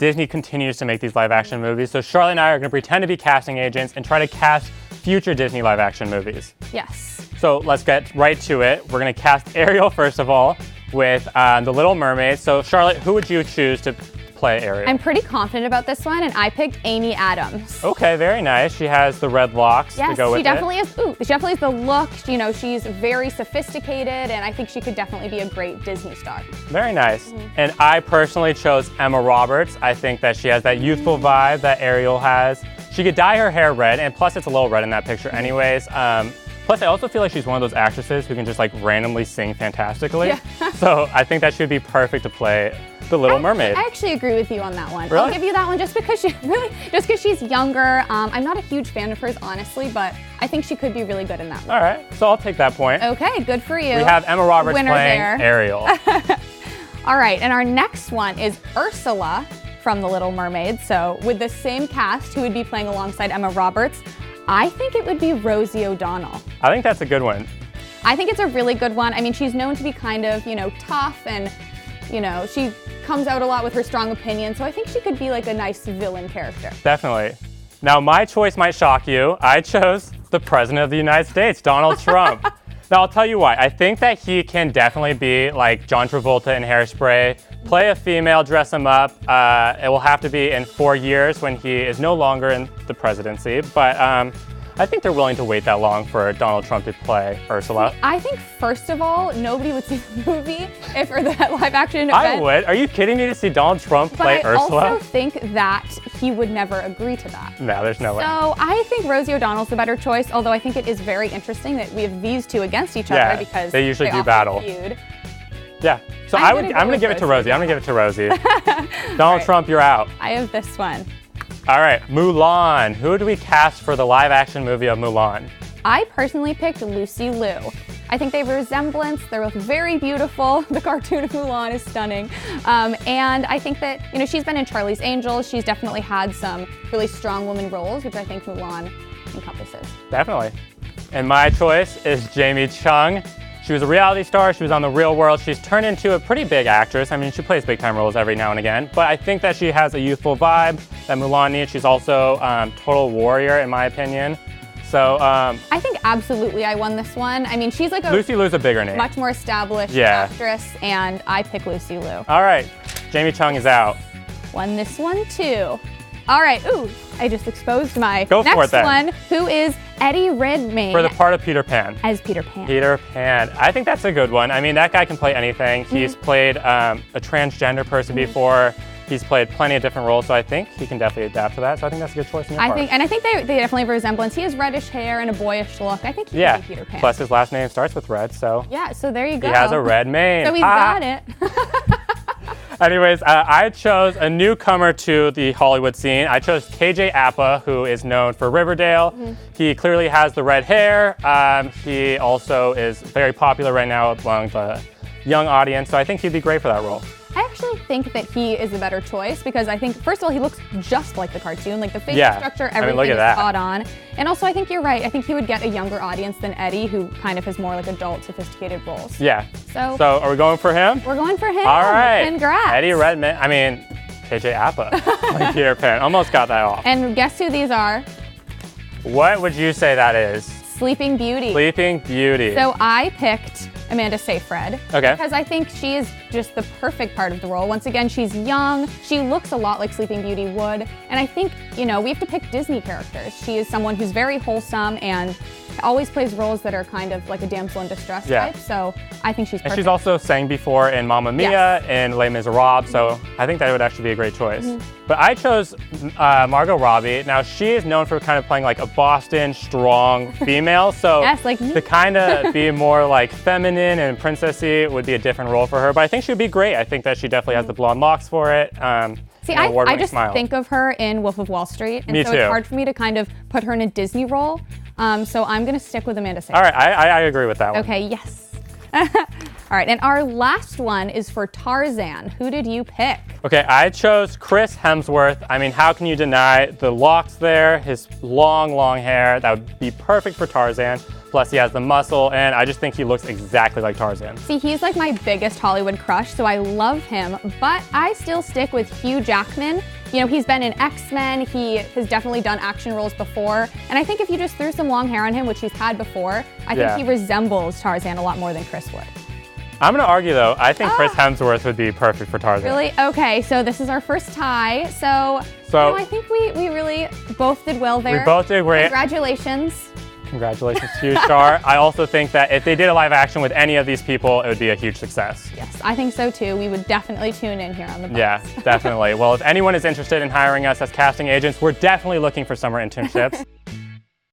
Disney continues to make these live-action movies. So Charlotte and I are going to pretend to be casting agents and try to cast future Disney live-action movies. Yes. So let's get right to it. We're going to cast Ariel, first of all, with The Little Mermaid. So Charlotte, who would you choose to play Ariel? I'm pretty confident about this one, and I picked Amy Adams. Okay, very nice. She has the red locks to go with it. Yes, she definitely has the look. You know, she's very sophisticated, and I think she could definitely be a great Disney star. Very nice. And I personally chose Emma Roberts. I think that she has that youthful vibe that Ariel has. She could dye her hair red, and plus it's a little red in that picture anyways. Plus, I also feel like she's one of those actresses who can just like randomly sing fantastically. Yeah. So I think that she would be perfect to play The Little Mermaid. I actually agree with you on that one. Really? I'll give you that one just because she's younger. I'm not a huge fan of hers, honestly, but I think she could be really good in that one. All right, so I'll take that point. Okay, good for you. We have Emma Roberts Winner playing there. Ariel. All right, and our next one is Ursula from The Little Mermaid. So with the same cast, who would be playing alongside Emma Roberts? I think it would be Rosie O'Donnell. I think that's a good one. I think it's a really good one. I mean, she's known to be kind of, tough and, she comes out a lot with her strong opinion. So I think she could be like a nice villain character. Definitely. Now, my choice might shock you. I chose the President of the United States, Donald Trump. Now, I'll tell you why. I think that he can definitely be like John Travolta in Hairspray, play a female, dress him up. It will have to be in 4 years when he is no longer in the presidency. But I think they're willing to wait that long for Donald Trump to play Ursula. I think, first of all, nobody would see the movie for that live action event. I would. Are you kidding me to see Donald Trump play Ursula? But I also think that he would never agree to that. No, there's no way. So I think Rosie O'Donnell's the better choice, although I think it is very interesting that we have these two against each other because they usually do often battle. feud. Yeah. So I'm gonna give it to Rosie. I'm gonna give it to Rosie. Donald Trump, you're out. I have this one. All right, Mulan. Who do we cast for the live-action movie of Mulan? I personally picked Lucy Liu. I think they have a resemblance. They're both very beautiful. The cartoon of Mulan is stunning. And I think that, she's been in Charlie's Angels. She's definitely had some really strong woman roles, which I think Mulan encompasses. Definitely. And my choice is Jamie Chung. She was a reality star. She was on The Real World. She's turned into a pretty big actress. I mean, she plays big-time roles every now and again. But I think that she has a youthful vibe that Mulan needs. She's also total warrior, in my opinion. So I think absolutely I won this one. I mean, she's like Lucy Liu's a bigger name. Much more established actress, and I pick Lucy Liu. All right, Jamie Chung is out. Won this one too. All right, I just exposed my next one, who is Eddie Redmayne. For the part of Peter Pan. As Peter Pan. Peter Pan. I think that's a good one. I mean, that guy can play anything. He's played a transgender person before. He's played plenty of different roles, so I think he can definitely adapt to that. So I think that's a good choice on your part. I think they definitely have a resemblance. He has reddish hair and a boyish look. I think he could be Peter Pan. Plus his last name starts with red, so. Yeah, so there you go. He has a red mane. So he's got it. Anyways, I chose a newcomer to the Hollywood scene. I chose KJ Apa, who is known for Riverdale. He clearly has the red hair. He also is very popular right now among the young audience, so I think he'd be great for that role. I actually think that he is a better choice because I think, first of all, he looks just like the cartoon. Like the facial structure, everything is spot on. And also, I think you're right. I think he would get a younger audience than Eddie, who kind of has more like adult, sophisticated roles. Yeah. So are we going for him? We're going for him. All right. Congrats. Eddie Redmayne. I mean, KJ Apa. Like Peter Pan. Almost got that off. And guess who these are? What would you say that is? Sleeping Beauty. Sleeping Beauty. So I picked Amanda Seyfried. Okay. Because I think she is just the perfect part of the role. Once again, she's young. She looks a lot like Sleeping Beauty would. And I think, we have to pick Disney characters. She is someone who's very wholesome and always plays roles that are kind of like a damsel in distress type. So I think she's perfect. And she's also sang before in Mamma Mia and Les Miserables. So I think that would actually be a great choice. But I chose Margot Robbie. Now, she is known for kind of playing like a Boston strong female. So yes, like me. To kind of be more like feminine and princessy would be a different role for her. But I think she would be great. I think that she definitely has the blonde locks for it. See, I just think of her in Wolf of Wall Street. And me so too. It's hard for me to kind of put her in a Disney role. So I'm going to stick with Amanda Seyfried. All right, I agree with that one. Okay, yes. All right, and our last one is for Tarzan. Who did you pick? Okay, I chose Chris Hemsworth. I mean, how can you deny the locks there, his long, long hair? That would be perfect for Tarzan. Plus he has the muscle, and I just think he looks exactly like Tarzan. See, he's like my biggest Hollywood crush, so I love him, but I still stick with Hugh Jackman. You know, he's been in X-Men, he has definitely done action roles before, and I think if you just threw some long hair on him, which he's had before, I think he resembles Tarzan a lot more than Chris would. I'm gonna argue though, I think Chris Hemsworth would be perfect for Tarzan. Really? Okay, so this is our first tie, so you know, I think we really both did well there. We both did great. Congratulations. Congratulations to you, Star. I also think that if they did a live action with any of these people, it would be a huge success. Yes, I think so too. We would definitely tune in here on the bus. Yeah, definitely. Well, if anyone is interested in hiring us as casting agents, we're definitely looking for summer internships.